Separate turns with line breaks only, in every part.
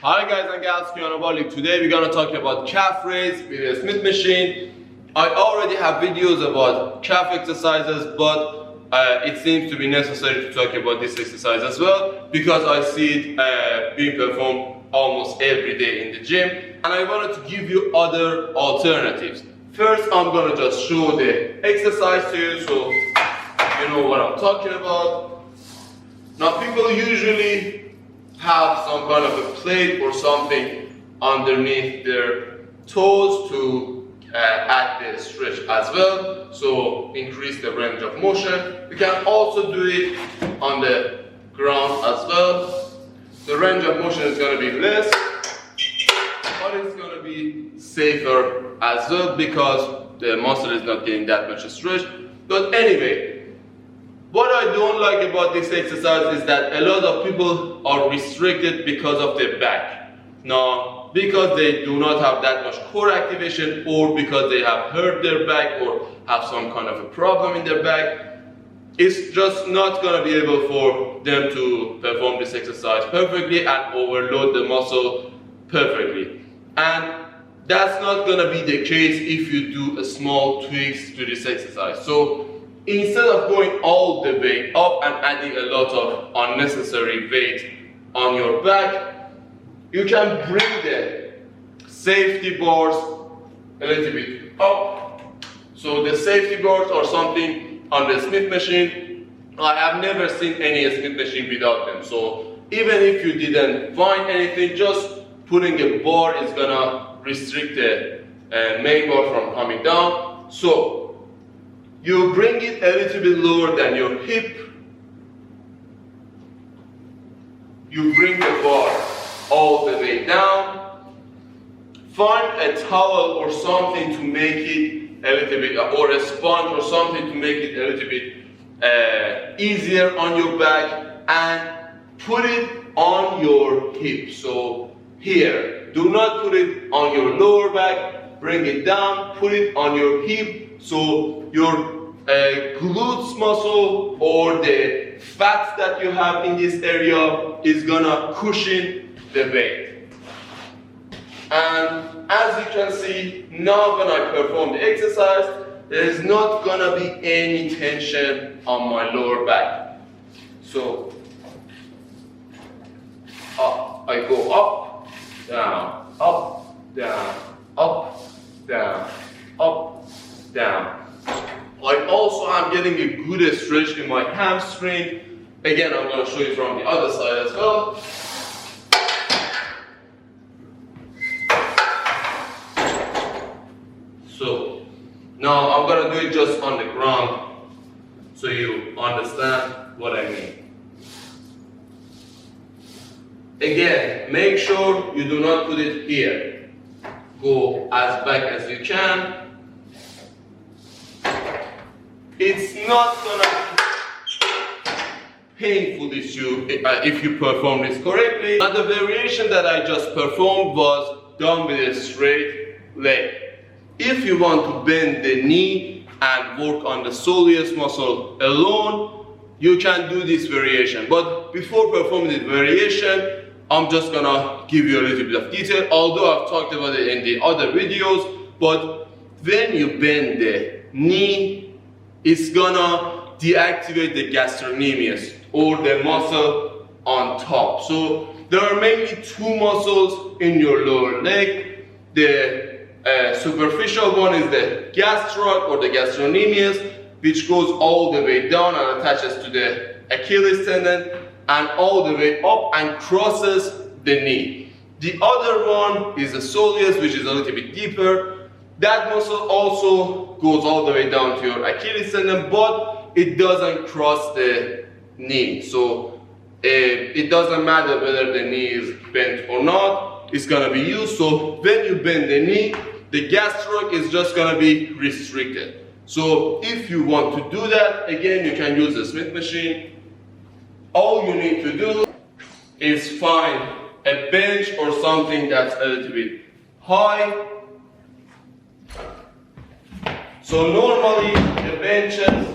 Hi guys and gals, today we're gonna talk about calf raise with a Smith machine. I already have videos about calf exercises, but it seems to be necessary to talk about this exercise as well because I see it being performed almost every day in the gym, and I wanted to give you other alternatives. First, I'm gonna just show the exercise to you so you know what I'm talking about. Now, people usually have some kind of a plate or something underneath their toes to add the stretch as well, so increase the range of motion. You can also do it on the ground as well. The range of motion is going to be less, but it's going to be safer as well because the muscle is not getting that much stretch. But anyway, what I don't like about this exercise is that a lot of people are restricted because of their back. Now, because they do not have that much core activation, or because they have hurt their back or have some kind of a problem in their back, it's just not going to be able for them to perform this exercise perfectly and overload the muscle perfectly. And that's not going to be the case if you do a small tweaks to this exercise. So instead of going all the way up and adding a lot of unnecessary weight on your back, you can bring the safety bars a little bit up. So the safety bars are something on the Smith machine. I have never seen any Smith machine without them. So even if you didn't find anything, just putting a bar is gonna restrict the main bar from coming down. So you bring it a little bit lower than your hip. You bring the bar all the way down. Find a towel or something to make it a little bit, or a sponge or something to make it a little bit easier on your back, and put it on your hip. So here, do not put it on your lower back, bring it down, put it on your hip, so your glutes muscle or the fats that you have in this area is gonna cushion the weight. And as you can see, now when I perform the exercise, there is not gonna be any tension on my lower back. So up, I go up, down, up, down, up, down, up, down. I also am getting a good stretch in my hamstring. Again, I'm going to show you from the other side as well. So now I'm going to do it just on the ground so you understand what I mean. Again, make sure you do not put it here. Go as back as you can. It's not gonna be painful if you perform this correctly. And the variation that I just performed was done with a straight leg. If you want to bend the knee and work on the soleus muscle alone, you can do this variation. But before performing this variation, I'm just gonna give you a little bit of detail, although I've talked about it in the other videos. But when you bend the knee, it's gonna deactivate the gastrocnemius, or the muscle on top. So there are mainly two muscles in your lower leg. The superficial one is the gastroc or the gastrocnemius, which goes all the way down and attaches to the Achilles tendon and all the way up and crosses the knee. The other one is the soleus, which is a little bit deeper. That muscle also goes all the way down to your Achilles tendon, but it doesn't cross the knee. So it doesn't matter whether the knee is bent or not, it's gonna be used. So when you bend the knee, the gastroc is just gonna be restricted. So if you want to do that, again, you can use the Smith machine. All you need to do is find a bench or something that's a little bit high. So normally the benches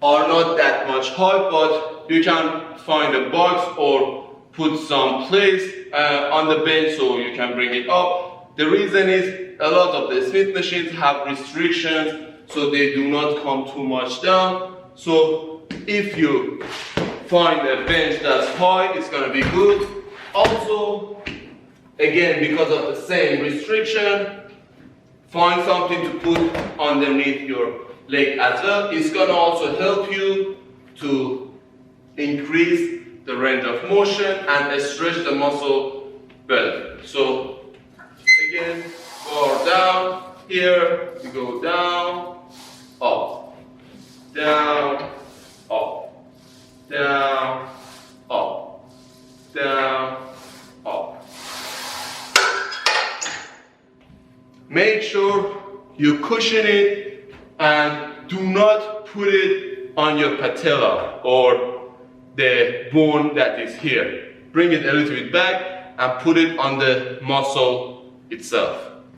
are not that much high, but you can find a box or put some plates on the bench so you can bring it up. The reason is a lot of the Smith machines have restrictions, so they do not come too much down. So if you find a bench that's high, it's going to be good. Also, again, because of the same restriction, find something to put underneath your leg as well. It's going to also help you to increase the range of motion and stretch the muscle better. So again, bar down, here you go down, up, down, up, down, up, down, up. Make sure you cushion it and do not put it on your patella or the bone that is here. Bring it a little bit back and put it on the muscle itself.